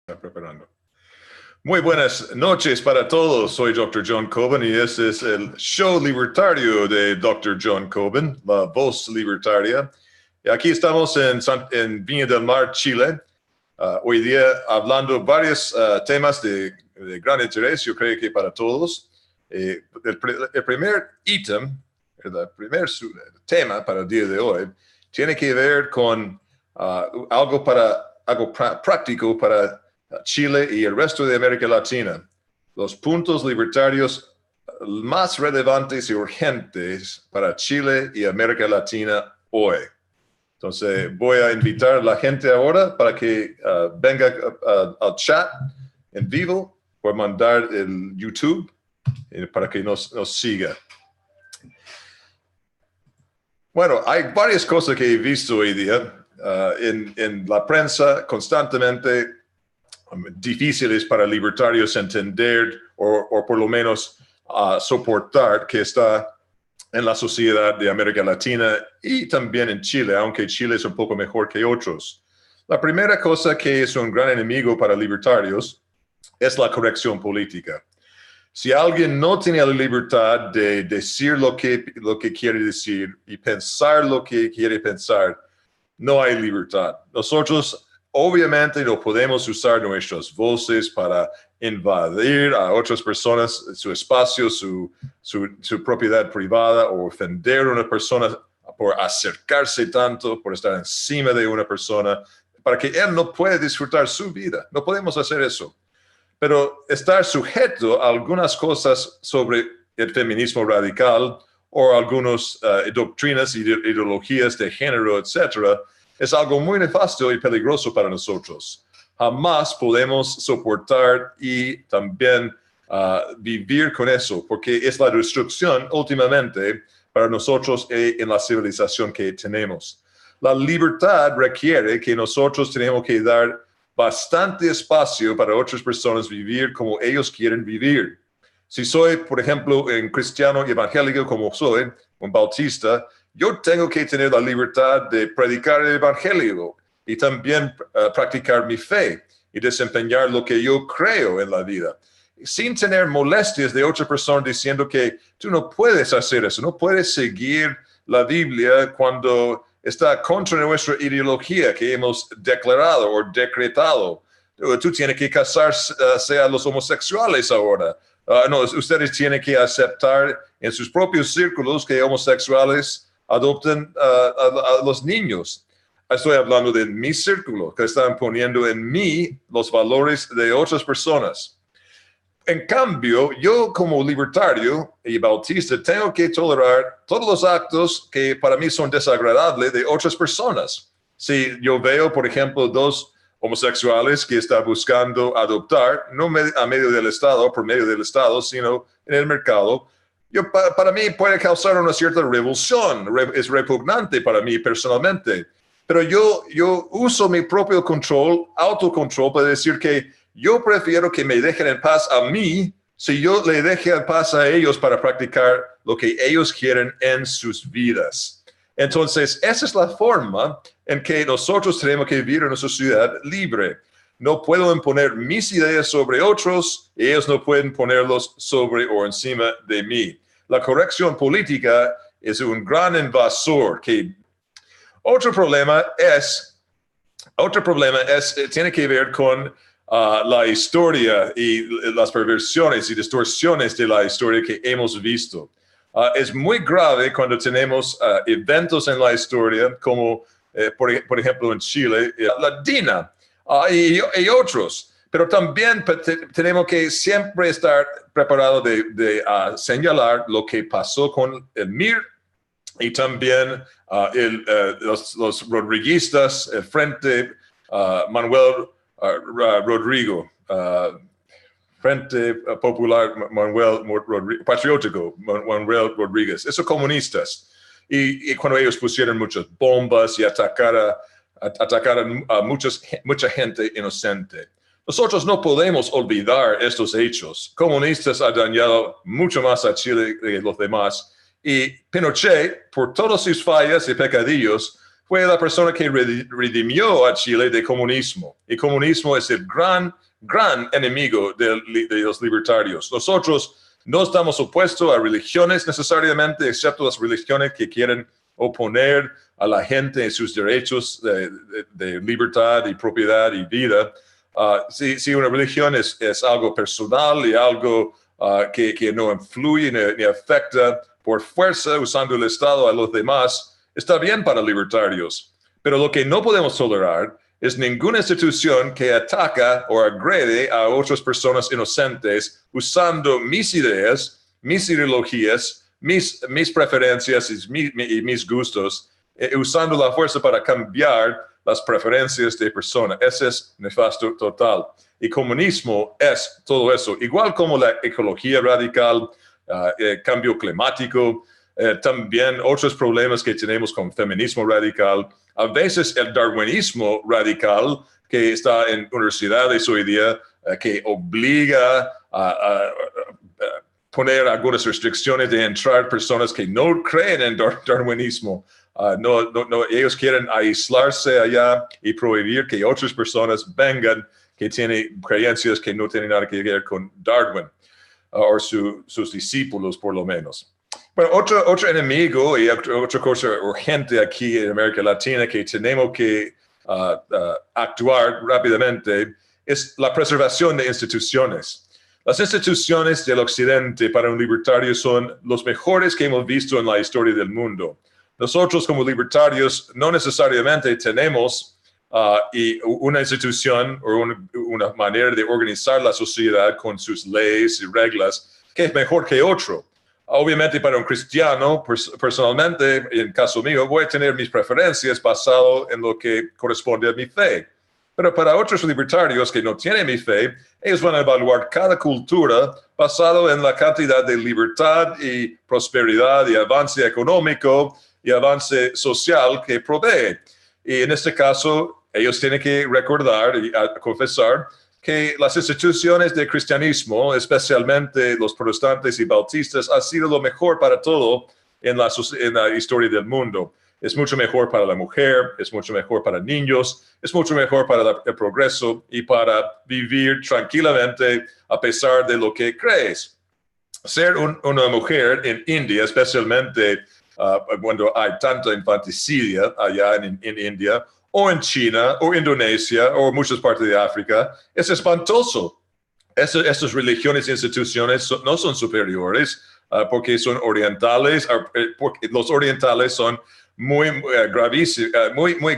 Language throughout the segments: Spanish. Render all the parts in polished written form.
Está preparando. Muy buenas noches para todos. Soy Dr. John Cobin y este es el show libertario de Dr. John Cobin, la voz libertaria. Y aquí estamos en Viña del Mar, Chile. Hoy día hablando varios temas de gran interés, yo creo que para todos. El primer ítem, el primer tema para el día de hoy, tiene que ver con algo práctico para Chile y el resto de América Latina. Los puntos libertarios más relevantes y urgentes para Chile y América Latina hoy. Entonces voy a invitar a la gente ahora para que venga al chat en vivo, por mandar el YouTube para que nos siga. Bueno, hay varias cosas que he visto hoy día en la prensa constantemente difíciles para libertarios entender o por lo menos soportar que está en la sociedad de América Latina y también en Chile, aunque Chile es un poco mejor que otros. La primera cosa que es un gran enemigo para libertarios es la corrección política. Si alguien no tiene la libertad de decir lo que quiere decir y pensar lo que quiere pensar, no hay libertad. Nosotros obviamente no podemos usar nuestras voces para invadir a otras personas, su espacio, su propiedad privada, o ofender a una persona por acercarse tanto, por estar encima de una persona, para que él no pueda disfrutar su vida. No podemos hacer eso. Pero estar sujeto a algunas cosas sobre el feminismo radical o algunas doctrinas, ideologías de género, etcétera, es algo muy nefasto y peligroso para nosotros. Jamás podemos soportar y también vivir con eso, porque es la destrucción últimamente para nosotros en la civilización que tenemos. La libertad requiere que nosotros tenemos que dar bastante espacio para otras personas vivir como ellos quieren vivir. Si soy, por ejemplo, un cristiano evangélico como soy, un bautista, yo tengo que tener la libertad de predicar el evangelio y también practicar mi fe y desempeñar lo que yo creo en la vida, sin tener molestias de otra persona diciendo que tú no puedes hacer eso, no puedes seguir la Biblia cuando está contra nuestra ideología que hemos declarado o decretado. Tú tienes que casarse a los homosexuales ahora. No, ustedes tienen que aceptar en sus propios círculos que homosexuales adopten a los niños. Estoy hablando de mi círculo, que están poniendo en mí los valores de otras personas. En cambio, yo como libertario y bautista tengo que tolerar todos los actos que para mí son desagradables de otras personas. Si yo veo, por ejemplo, dos homosexuales que están buscando adoptar, no a medio del Estado, por medio del Estado, sino en el mercado, para mí puede causar una cierta revulsión, es repugnante para mí personalmente. Pero yo uso mi propio autocontrol para decir que yo prefiero que me dejen en paz a mí si yo le deje en paz a ellos para practicar lo que ellos quieren en sus vidas. Entonces, esa es la forma en que nosotros tenemos que vivir en una sociedad libre. No puedo imponer mis ideas sobre otros y ellos no pueden ponerlos sobre o encima de mí. La corrección política es un gran invasor. Otro problema tiene que ver con la historia y las perversiones y distorsiones de la historia que hemos visto. Es muy grave cuando tenemos eventos en la historia como, por ejemplo, en Chile, latina y otros. Pero también tenemos que siempre estar preparados de señalar lo que pasó con el MIR y también los rodriguistas, el Frente Manuel Rodrigo, Frente Popular Patriótico Manuel Rodríguez, esos comunistas. Y cuando ellos pusieron muchas bombas y atacaron a mucha gente inocente. Nosotros no podemos olvidar estos hechos. Comunistas han dañado mucho más a Chile que los demás. Y Pinochet, por todas sus fallas y pecadillos, fue la persona que redimió a Chile del comunismo. El comunismo es el gran enemigo de los libertarios. Nosotros no estamos opuestos a religiones necesariamente, excepto las religiones que quieren oponer a la gente en sus derechos de libertad y propiedad y vida. Si una religión es algo personal y algo que no influye ni afecta por fuerza usando el Estado a los demás, está bien para libertarios. Pero lo que no podemos tolerar es ninguna institución que ataca o agrede a otras personas inocentes usando mis ideas, mis ideologías, mis preferencias y mis gustos, usando la fuerza para cambiar las preferencias de personas. Ese es nefasto total. El comunismo es todo eso, igual como la ecología radical, cambio climático, también otros problemas que tenemos con feminismo radical. A veces el darwinismo radical que está en universidades hoy día, que obliga a poner algunas restricciones de entrar personas que no creen en darwinismo. Ellos quieren aislarse allá y prohibir que otras personas vengan que tienen creencias que no tienen nada que ver con Darwin, o sus discípulos por lo menos. Bueno, otro enemigo y otra cosa urgente aquí en América Latina que tenemos que actuar rápidamente es la preservación de instituciones. Las instituciones del occidente para un libertario son los mejores que hemos visto en la historia del mundo. Nosotros como libertarios no necesariamente tenemos una institución o una manera de organizar la sociedad con sus leyes y reglas que es mejor que otro. Obviamente para un cristiano, personalmente, en caso mío, voy a tener mis preferencias basado en lo que corresponde a mi fe. Pero para otros libertarios que no tienen mi fe, ellos van a evaluar cada cultura basado en la cantidad de libertad y prosperidad y avance económico y avance social que provee. Y en este caso, ellos tienen que recordar y confesar que las instituciones del cristianismo, especialmente los protestantes y bautistas, han sido lo mejor para todo en la historia del mundo. Es mucho mejor para la mujer, es mucho mejor para niños, es mucho mejor para el progreso y para vivir tranquilamente a pesar de lo que crees. Ser una mujer en India, especialmente cuando hay tanta infanticidia allá en India, o en China, o Indonesia, o muchas partes de África, es espantoso. Estas religiones e instituciones no son superiores porque son orientales, porque los orientales son muy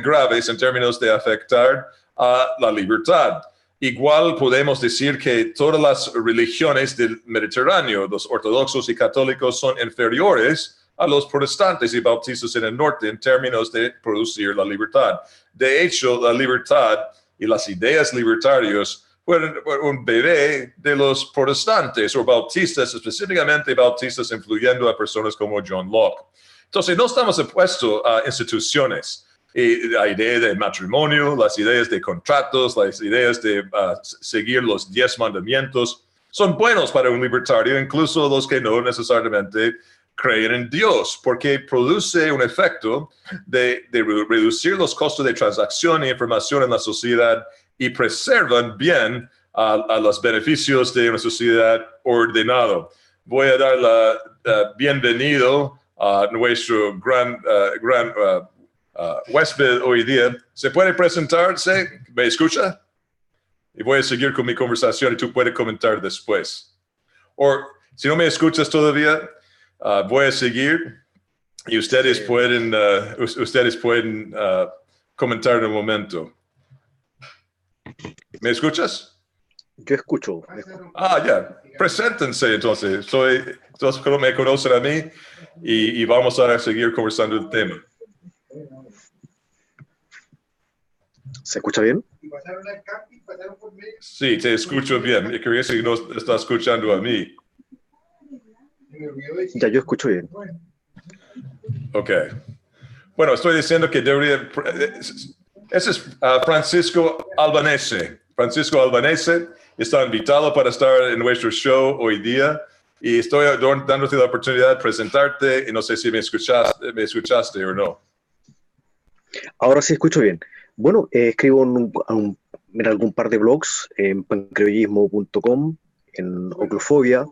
graves en términos de afectar a la libertad. Igual podemos decir que todas las religiones del Mediterráneo, los ortodoxos y católicos, son inferiores a los protestantes y bautistas en el norte en términos de producir la libertad. De hecho, la libertad y las ideas libertarias fueron un bebé de los protestantes o bautistas, específicamente bautistas influyendo a personas como John Locke. Entonces, no estamos opuestos a instituciones. Y la idea de matrimonio, las ideas de contratos, las ideas de seguir los 10 mandamientos son buenos para un libertario, incluso los que no necesariamente creen en Dios, porque produce un efecto de reducir los costos de transacción e información en la sociedad y preservan bien a los beneficios de una sociedad ordenada. Voy a dar la bienvenido a nuestro gran huésped hoy día. ¿Se puede presentarse? ¿Me escucha? Y voy a seguir con mi conversación y tú puedes comentar después. O si no me escuchas todavía, voy a seguir y ustedes pueden comentar en un momento. ¿Me escuchas? Yo escucho. Ya. Preséntense entonces. Entonces me conocen a mí y vamos a seguir conversando el tema. ¿Se escucha bien? Sí, te escucho bien. Y creo que no estás escuchando a mí. Ya, yo escucho bien. Ok. Bueno, estoy diciendo que debería... Ese es Francisco Albanese. Francisco Albanese está invitado para estar en nuestro show hoy día y estoy dándote la oportunidad de presentarte y no sé si me escuchaste o no. Ahora sí escucho bien. Bueno, escribo en algún par de blogs, en pancreollismo.com, en Oclofobia,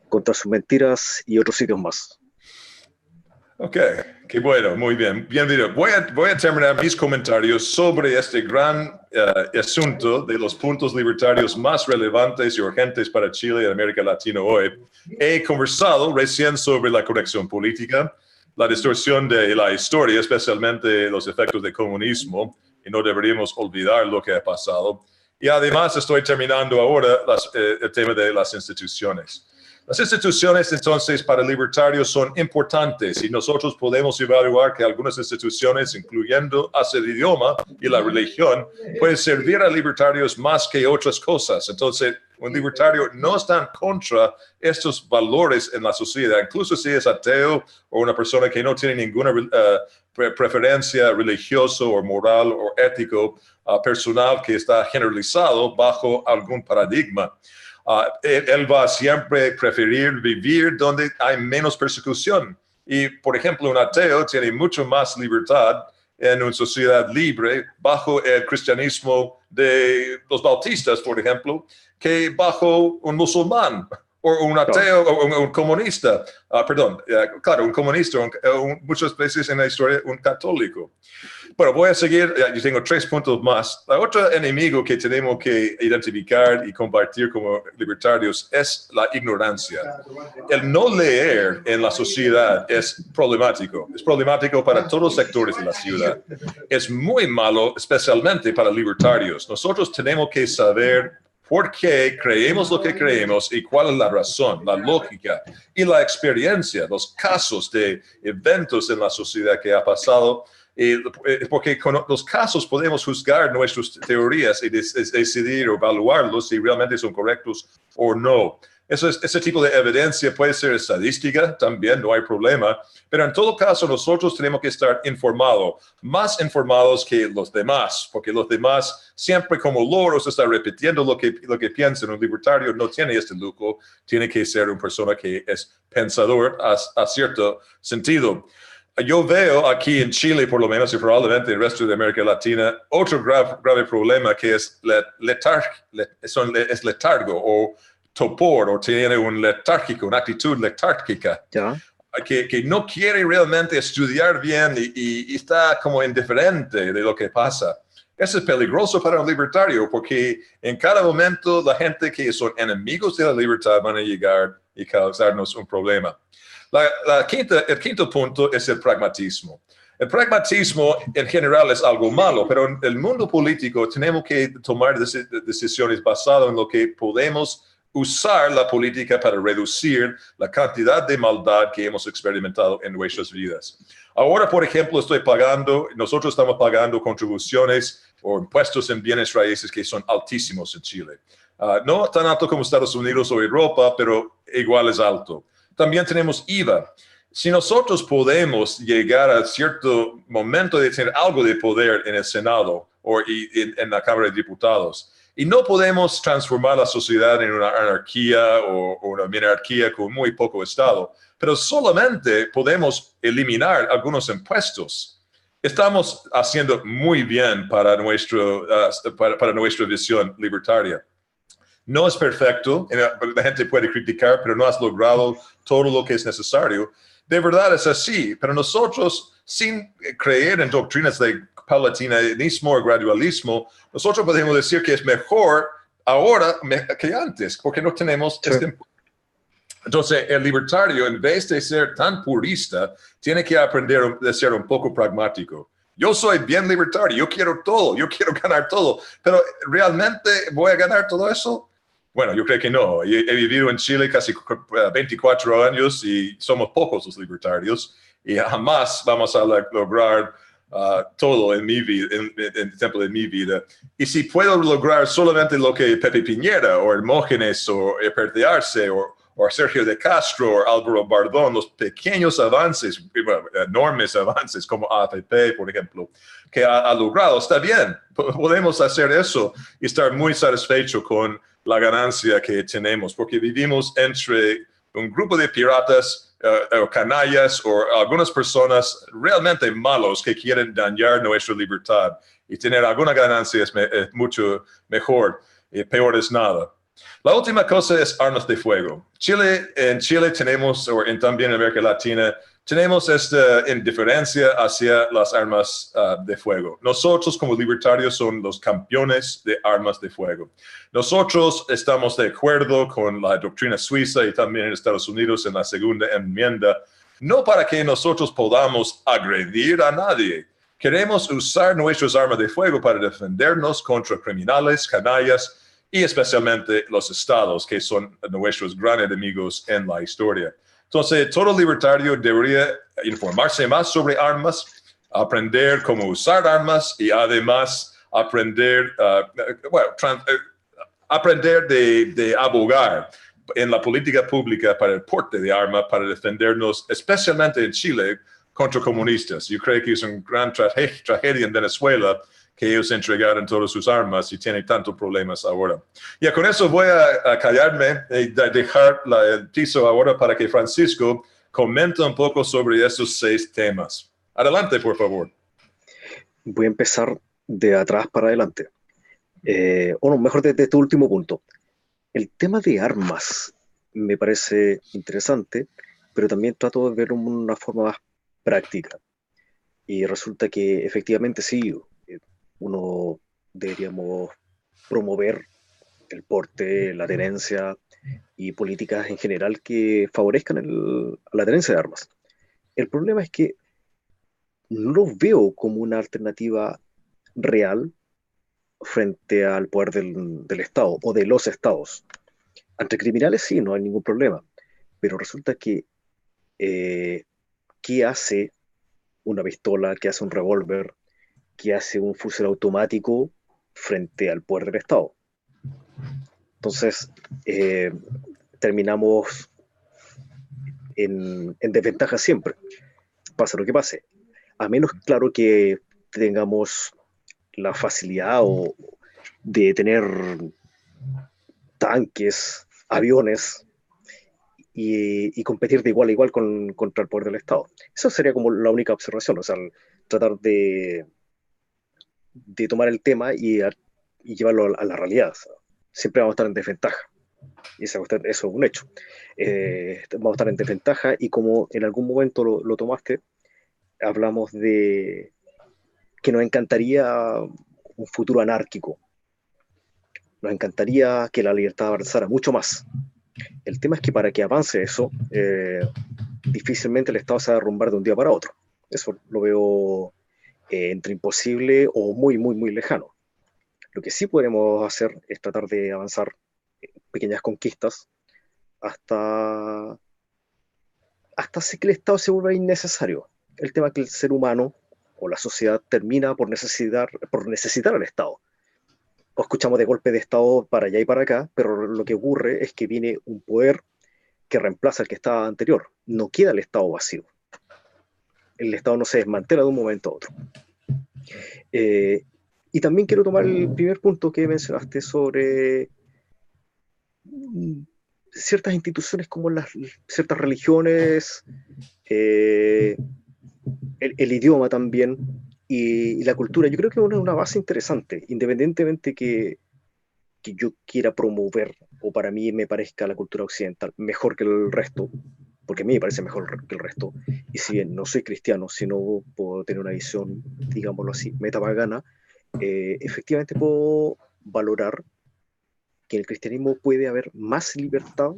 Contra sus mentiras y otros sitios más. Ok, qué bueno, muy bien. Bienvenido. Voy a terminar mis comentarios sobre este gran asunto de los puntos libertarios más relevantes y urgentes para Chile y América Latina hoy. He conversado recién sobre la corrección política, la distorsión de la historia, especialmente los efectos del comunismo, y no deberíamos olvidar lo que ha pasado. Y además estoy terminando ahora el tema de las instituciones. Las instituciones, entonces, para libertarios son importantes y nosotros podemos evaluar que algunas instituciones, incluyendo hasta el idioma y la religión, pueden servir a libertarios más que otras cosas. Entonces, un libertario no está en contra de estos valores en la sociedad, incluso si es ateo o una persona que no tiene ninguna preferencia religiosa o moral o ético personal que está generalizado bajo algún paradigma. Él va a siempre preferir vivir donde hay menos persecución. Y, por ejemplo, un ateo tiene mucho más libertad en una sociedad libre bajo el cristianismo de los bautistas, por ejemplo, que bajo un musulmán o un ateo o un comunista. Claro, un comunista, muchas veces en la historia un católico. Bueno, voy a seguir, yo tengo 3 puntos más. El otro enemigo que tenemos que identificar y combatir como libertarios es la ignorancia. El no leer en la sociedad es problemático. Es problemático para todos los sectores de la ciudad. Es muy malo, especialmente para libertarios. Nosotros tenemos que saber por qué creemos lo que creemos y cuál es la razón, la lógica y la experiencia, los casos de eventos en la sociedad que ha pasado. Porque con los casos podemos juzgar nuestras teorías y decidir o evaluarlos si realmente son correctos o no. Ese tipo de evidencia puede ser estadística, también no hay problema, pero en todo caso nosotros tenemos que estar informados, más informados que los demás, porque los demás siempre como loros están repitiendo lo que piensan. Un libertario no tiene este lujo, tiene que ser una persona que es pensador a cierto sentido. Yo veo aquí en Chile, por lo menos, y probablemente en el resto de América Latina, otro grave problema que es letargo o topor, o tiene una actitud letárgica, ¿Ya? que no quiere realmente estudiar bien y está como indiferente de lo que pasa. Eso es peligroso para un libertario porque en cada momento la gente que son enemigos de la libertad van a llegar y causarnos un problema. El quinto punto es el pragmatismo. El pragmatismo en general es algo malo, pero en el mundo político tenemos que tomar decisiones basadas en lo que podemos usar la política para reducir la cantidad de maldad que hemos experimentado en nuestras vidas. Ahora, por ejemplo, nosotros estamos pagando contribuciones o impuestos en bienes raíces que son altísimos en Chile. No tan alto como Estados Unidos o Europa, pero igual es alto. También tenemos IVA. Si nosotros podemos llegar a cierto momento de tener algo de poder en el Senado o en la Cámara de Diputados, y no podemos transformar la sociedad en una anarquía o una minarquía con muy poco Estado, pero solamente podemos eliminar algunos impuestos. Estamos haciendo muy bien para nuestra visión libertaria. No es perfecto, la gente puede criticar, pero no has logrado todo lo que es necesario. De verdad es así, pero nosotros, sin creer en doctrinas de palatinanismo o gradualismo, nosotros podemos decir que es mejor ahora que antes, porque no tenemos este. Entonces, el libertario, en vez de ser tan purista, tiene que aprender a ser un poco pragmático. Yo soy bien libertario, yo quiero todo, yo quiero ganar todo, pero ¿realmente voy a ganar todo eso? Bueno, yo creo que no. He vivido en Chile casi 24 años y somos pocos los libertarios y jamás vamos a lograr todo en mi vida, en el tiempo de mi vida. Y si puedo lograr solamente lo que Pepe Piñera o Hermógenes o Eper Arce o Sergio de Castro o Álvaro Bardón, los pequeños avances, enormes avances como AFP, por ejemplo, que ha logrado, está bien, podemos hacer eso y estar muy satisfecho con la ganancia que tenemos, porque vivimos entre un grupo de piratas o canallas o algunas personas realmente malos que quieren dañar nuestra libertad y tener alguna ganancia es mucho mejor y peor es nada. La última cosa es armas de fuego. En Chile tenemos, también en América Latina, tenemos esta indiferencia hacia las armas de fuego. Nosotros como libertarios somos los campeones de armas de fuego. Nosotros estamos de acuerdo con la doctrina suiza y también en Estados Unidos en la segunda enmienda, no para que nosotros podamos agredir a nadie. Queremos usar nuestras armas de fuego para defendernos contra criminales, canallas, y especialmente los estados, que son nuestros grandes enemigos en la historia. Entonces, todo libertario debería informarse más sobre armas, aprender cómo usar armas y además aprender, aprender de abogar en la política pública para el porte de armas, para defendernos, especialmente en Chile, contra comunistas. Yo creo que es una gran tragedia en Venezuela que ellos entregaron todas sus armas y tienen tantos problemas ahora. Ya con eso voy a callarme y dejar el piso ahora para que Francisco comente un poco sobre esos 6 temas. Adelante, por favor. Voy a empezar de atrás para adelante. O no, mejor desde tu último punto. El tema de armas me parece interesante, pero también trato de verlo de una forma más práctica. Y resulta que efectivamente sí, uno deberíamos promover el porte, la tenencia y políticas en general que favorezcan la tenencia de armas. El problema es que no lo veo como una alternativa real frente al poder del Estado o de los estados. Ante criminales sí, no hay ningún problema, pero resulta que ¿qué hace una pistola, qué hace un revólver, qué hace un fusil automático frente al poder del Estado? Entonces, terminamos en desventaja siempre, pase lo que pase. A menos, claro, que tengamos la facilidad de tener tanques, aviones y competir de igual a igual contra el poder del Estado. Eso sería como la única observación, o sea, tratar de tomar el tema y llevarlo a la realidad. O sea, siempre vamos a estar en desventaja. Y eso es un hecho. Vamos a estar en desventaja y como en algún momento lo tomaste, hablamos de que nos encantaría un futuro anárquico. Nos encantaría que la libertad avanzara mucho más. El tema es que para que avance eso, difícilmente el Estado se va a derrumbar de un día para otro. Eso lo veo entre imposible o muy, muy, muy lejano. Lo que sí podemos hacer es tratar de avanzar pequeñas conquistas hasta hacer que el Estado se vuelva innecesario. El tema es que el ser humano o la sociedad termina por necesitar al Estado. O escuchamos de golpe de Estado para allá y para acá, pero lo que ocurre es que viene un poder que reemplaza al que estaba anterior. No queda el Estado vacío. El Estado no se desmantela de un momento a otro. Y también quiero tomar el primer punto que mencionaste sobre ciertas instituciones como ciertas religiones, el idioma también y la cultura. Yo creo que es una base interesante, independientemente que yo quiera promover o para mí me parezca la cultura occidental mejor que el resto, porque a mí me parece mejor que el resto, y si bien no soy cristiano, sino puedo tener una visión, digámoslo así, metapagana, efectivamente puedo valorar que en el cristianismo puede haber más libertad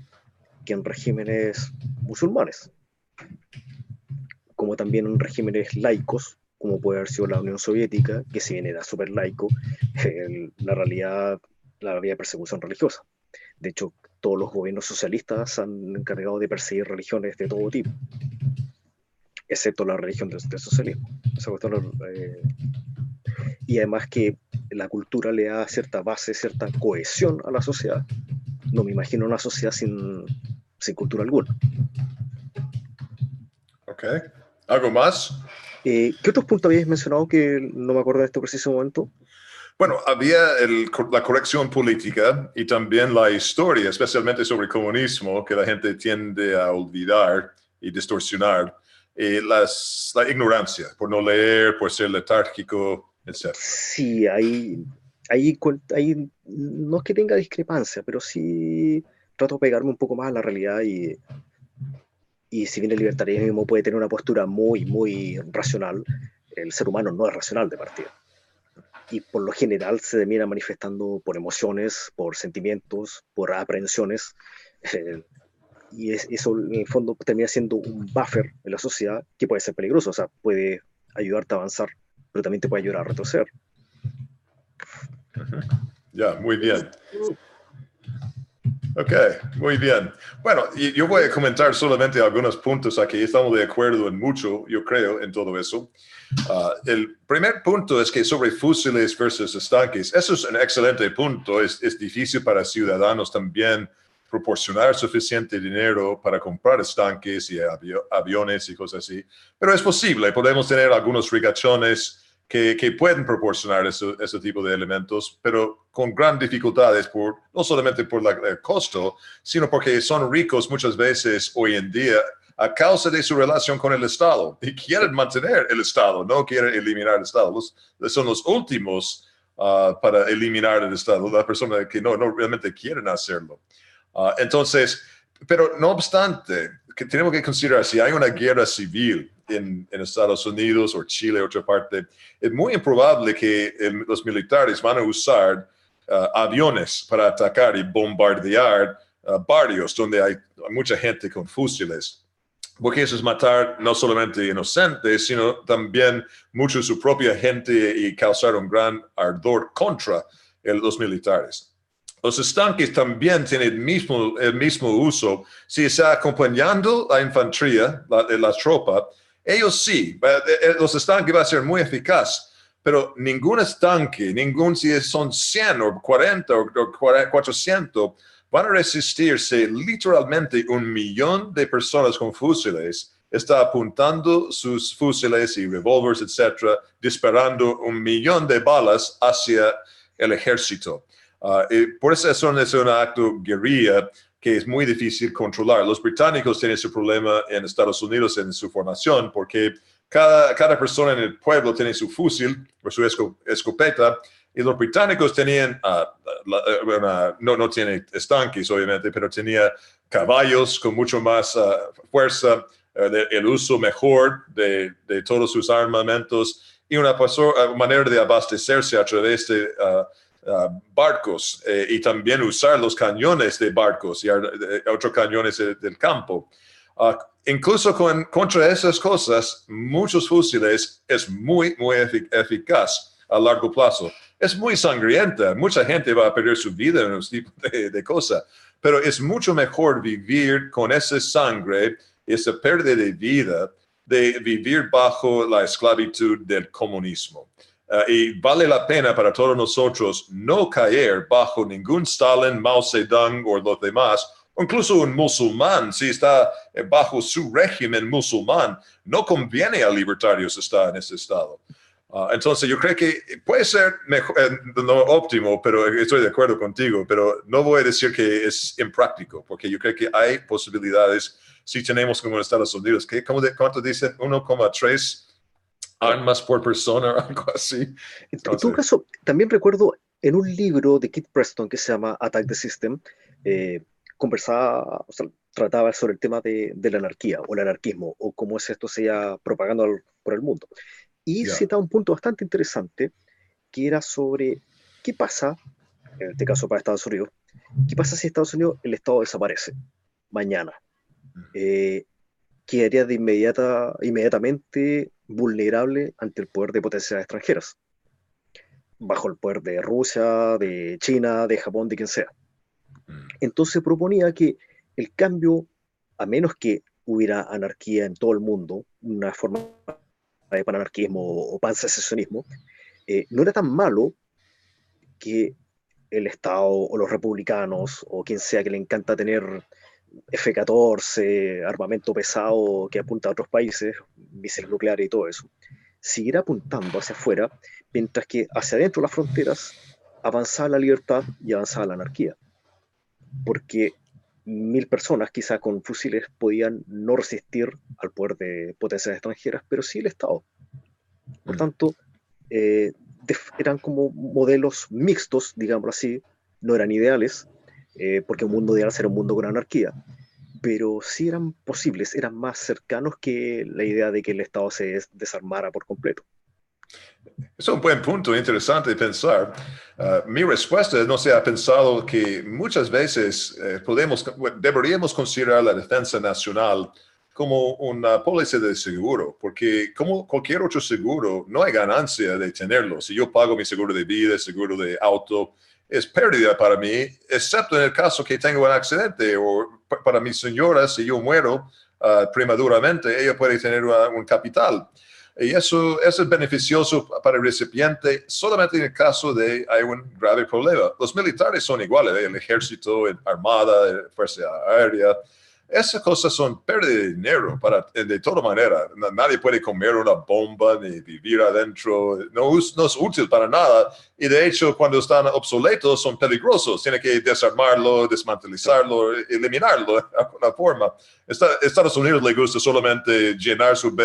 que en regímenes musulmanes, como también en regímenes laicos, como puede haber sido la Unión Soviética, que si bien era súper laico, la realidad de persecución religiosa. De hecho, todos los gobiernos socialistas han encargado de perseguir religiones de todo tipo, excepto la religión del socialismo. Y además que la cultura le da cierta base, cierta cohesión a la sociedad. No me imagino una sociedad sin cultura alguna. Ok. ¿Algo más? ¿Qué otros puntos habíais mencionado que no me acuerdo en este preciso momento? Bueno, había la corrección política y también la historia, especialmente sobre el comunismo, que la gente tiende a olvidar. y distorsionar la ignorancia, por no leer, por ser letárgico, etc. Sí, ahí no es que tenga discrepancia, pero sí trato de pegarme un poco más a la realidad y si bien el libertarianismo puede tener una postura muy, muy racional, el ser humano no es racional de partida. Y por lo general se termina manifestando por emociones, por sentimientos, por aprehensiones, eh, eso en el fondo termina siendo un buffer en la sociedad que puede ser peligroso, o sea, puede ayudarte a avanzar, pero también te puede ayudar a retroceder. Ya, muy bien. Ok, muy bien. Bueno, y yo voy a comentar solamente algunos puntos aquí. Estamos de acuerdo en mucho, yo creo, en todo eso. El primer punto es que sobre fusiles versus estanques, eso es un excelente punto. Es difícil para ciudadanos también proporcionar suficiente dinero para comprar estanques y aviones y cosas así. Pero es posible, podemos tener algunos ricachones que pueden proporcionar ese tipo de elementos, pero con gran dificultades, no solamente por el costo, sino porque son ricos muchas veces hoy en día a causa de su relación con el Estado y quieren mantener el Estado, no quieren eliminar el Estado. Son los últimos para eliminar el Estado, las personas que no realmente quieren hacerlo. Entonces, pero no obstante, que tenemos que considerar si hay una guerra civil en Estados Unidos o Chile o otra parte, es muy improbable que los militares van a usar aviones para atacar y bombardear barrios donde hay mucha gente con fusiles. Porque eso es matar no solamente inocentes, sino también mucho de su propia gente y causar un gran ardor contra los militares. Los estanques también tienen el mismo uso. Si está acompañando la infantería, la tropa, ellos sí, los estanques van a ser muy eficaces, pero ningún estanque, si son 100 o 40 o 400, van a resistirse literalmente 1 millón de personas con fusiles. Está apuntando sus fusiles y revólveres, etcétera, disparando 1 millón de balas hacia el ejército. Por esa razón es un acto guerrilla que es muy difícil controlar. Los británicos tienen ese problema en Estados Unidos en su formación porque cada persona en el pueblo tiene su fusil o su escopeta y los británicos tenían, no tiene estanques obviamente, pero tenía caballos con mucho más fuerza, el uso mejor de todos sus armamentos y una manera de abastecerse a través de barcos y también usar los cañones de barcos y otros cañones del campo. Incluso contra esas cosas, muchos fusiles es muy, muy eficaz a largo plazo. Es muy sangrienta, mucha gente va a perder su vida en ese tipo de cosas, pero es mucho mejor vivir con esa sangre, esa pérdida de vida, de vivir bajo la esclavitud del comunismo. Y vale la pena para todos nosotros no caer bajo ningún Stalin, Mao Zedong o los demás, o incluso un musulmán, si está bajo su régimen musulmán, no conviene a libertarios estar en ese estado. Entonces yo creo que puede ser mejor, no óptimo, pero estoy de acuerdo contigo, pero no voy a decir que es impráctico, porque yo creo que hay posibilidades si tenemos como en Estados Unidos, que ¿cuánto dicen? 1,3 armas por persona o algo así. En todo caso, también recuerdo en un libro de Kit Preston que se llama Attack the System, conversaba, o sea, trataba sobre el tema de la anarquía o el anarquismo o cómo es esto se iba propagando por el mundo. Y citaba un punto bastante interesante que era sobre qué pasa, en este caso para Estados Unidos, qué pasa si Estados Unidos el Estado desaparece mañana. Quedaría inmediatamente vulnerable ante el poder de potencias extranjeras, bajo el poder de Rusia, de China, de Japón, de quien sea. Entonces proponía que el cambio, a menos que hubiera anarquía en todo el mundo, una forma de pananarquismo o pansecesionismo, no era tan malo que el Estado o los republicanos o quien sea que le encanta tener F-14, armamento pesado que apunta a otros países, misiles nucleares y todo eso, seguirá apuntando hacia afuera, mientras que hacia adentro de las fronteras avanzaba la libertad y avanzaba la anarquía. Porque 1000 personas, quizá con fusiles, podían no resistir al poder de potencias extranjeras, pero sí el Estado. Por tanto, eran como modelos mixtos, digámoslo así, no eran ideales, porque un mundo ideal será un mundo con anarquía, pero sí eran posibles, eran más cercanos que la idea de que el Estado se desarmara por completo. Es un buen punto interesante de pensar. Mi respuesta es, no sé, ha pensado que muchas veces deberíamos considerar la defensa nacional como una póliza de seguro, porque como cualquier otro seguro, no hay ganancia de tenerlo. Si yo pago mi seguro de vida, seguro de auto, es pérdida para mí, excepto en el caso que tengo un accidente o para mi señora, si yo muero prematuramente, ella puede tener un capital. Y eso es beneficioso para el recipiente solamente en el caso de hay un grave problema. Los militares son iguales, el ejército, el armada, la fuerza aérea. Esas cosas son pérdida de dinero de toda manera. Nadie puede comer una bomba ni vivir adentro. No es útil para nada. Y de hecho, cuando están obsoletos, son peligrosos. Tiene que desarmarlo, desmantelizarlo, eliminarlo de alguna forma. Estados Unidos le gusta solamente llenar su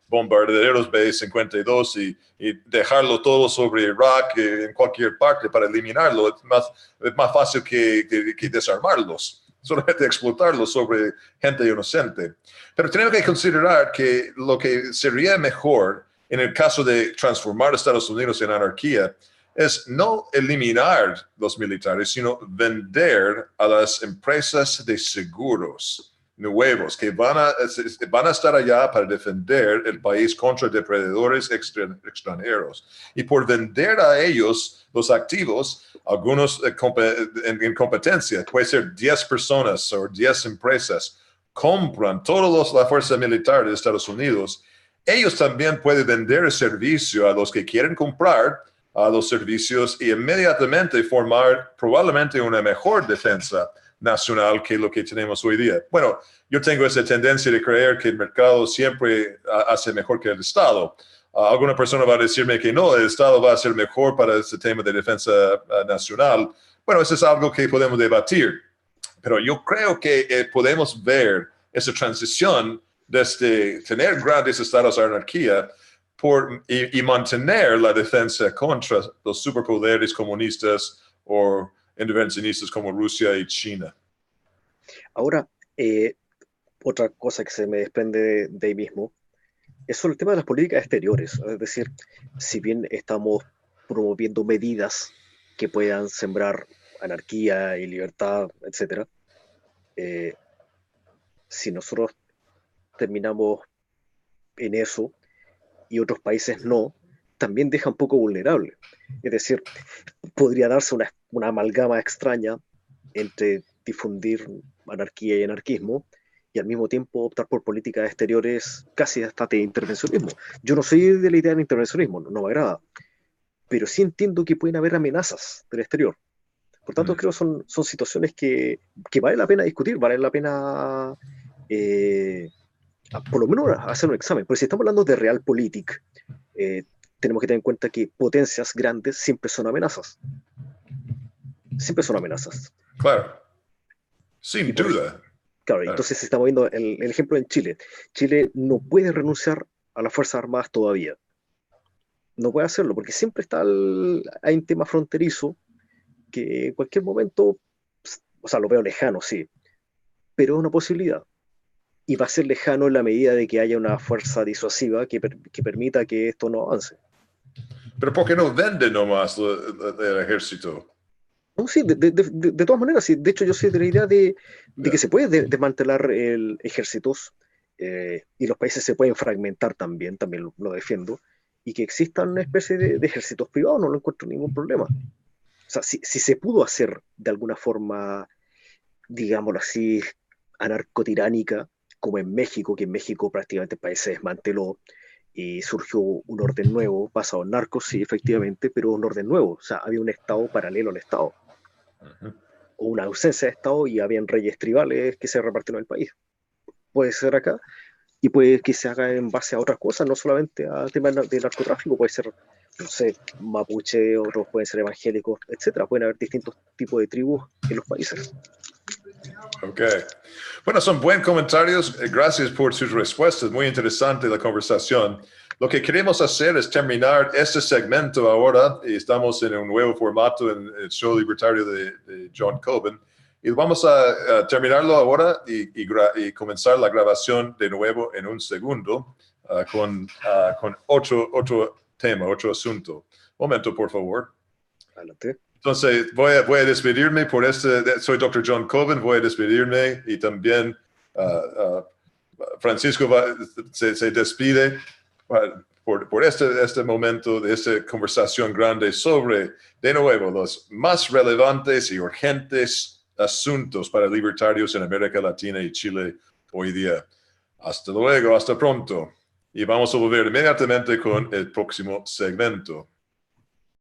bombarderos B-52 y dejarlo todo sobre Irak en cualquier parte para eliminarlo. Es más fácil que desarmarlos, solamente explotarlos sobre gente inocente. Pero tenemos que considerar que lo que sería mejor en el caso de transformar a Estados Unidos en anarquía es no eliminar los militares, sino vender a las empresas de seguros nuevos que van a estar allá para defender el país contra depredadores extranjeros. Y por vender a ellos los activos, algunos en competencia, puede ser 10 personas o 10 empresas, compran toda la fuerza militar de Estados Unidos. Ellos también pueden vender el servicio a los que quieren comprar a los servicios y inmediatamente formar probablemente una mejor defensa nacional que lo que tenemos hoy día. Bueno, yo tengo esa tendencia de creer que el mercado siempre hace mejor que el Estado. Alguna persona va a decirme que no, el Estado va a ser mejor para este tema de defensa nacional. Bueno, eso es algo que podemos debatir, pero yo creo que podemos ver esa transición desde tener grandes estados de anarquía y mantener la defensa contra los superpoderes comunistas o intervencionistas como Rusia y China. Ahora, otra cosa que se me desprende de ahí mismo es sobre el tema de las políticas exteriores. Es decir, si bien estamos promoviendo medidas que puedan sembrar anarquía y libertad, etcétera, si nosotros terminamos en eso y otros países no, también deja un poco vulnerable. Es decir, podría darse una amalgama extraña entre difundir anarquía y anarquismo y al mismo tiempo optar por políticas exteriores casi hasta de intervencionismo. Yo no soy de la idea del intervencionismo, no me agrada, pero sí entiendo que pueden haber amenazas del exterior. Por tanto, creo que son situaciones que vale la pena discutir, vale la pena por lo menos hacer un examen. Porque si estamos hablando de realpolitik, tenemos que tener en cuenta que potencias grandes siempre son amenazas. Siempre son amenazas. Claro, sin duda. Claro, entonces estamos viendo el ejemplo en Chile. Chile no puede renunciar a las Fuerzas Armadas todavía. No puede hacerlo porque siempre hay un tema fronterizo que en cualquier momento, o sea, lo veo lejano, sí, pero es una posibilidad. Y va a ser lejano en la medida de que haya una fuerza disuasiva que permita que esto no avance. Pero ¿por qué no vende nomás el ejército? No, sí, de todas maneras, sí. De hecho yo soy de la idea de que se puede desmantelar ejércitos y los países se pueden fragmentar también lo defiendo, y que existan una especie de ejércitos privados, no lo encuentro ningún problema. O sea, si se pudo hacer de alguna forma, digámoslo así, anarcotiránica, como en México, que en México prácticamente el país se desmanteló y surgió un orden nuevo, basado en narcos, sí, efectivamente, pero un orden nuevo. O sea, había un Estado paralelo al Estado, o una ausencia de Estado y habían reyes tribales que se repartieron el país. Puede ser acá, y puede que se haga en base a otras cosas, no solamente a temas de narcotráfico, puede ser, no sé, mapuche, otros pueden ser evangélicos, etcétera. Pueden haber distintos tipos de tribus en los países. Ok. Bueno, son buenos comentarios. Gracias por sus respuestas. Muy interesante la conversación. Lo que queremos hacer es terminar este segmento ahora. Y estamos en un nuevo formato en el show libertario de John Cobin. Y vamos a terminarlo ahora y comenzar la grabación de nuevo en un segundo con otro tema, otro asunto. Momento, por favor. Adelante. Entonces, voy a despedirme por soy Dr. John Cobin, voy a despedirme y también Francisco se despide por este momento de esta conversación grande sobre, de nuevo, los más relevantes y urgentes asuntos para libertarios en América Latina y Chile hoy día. Hasta luego, hasta pronto. Y vamos a volver inmediatamente con el próximo segmento.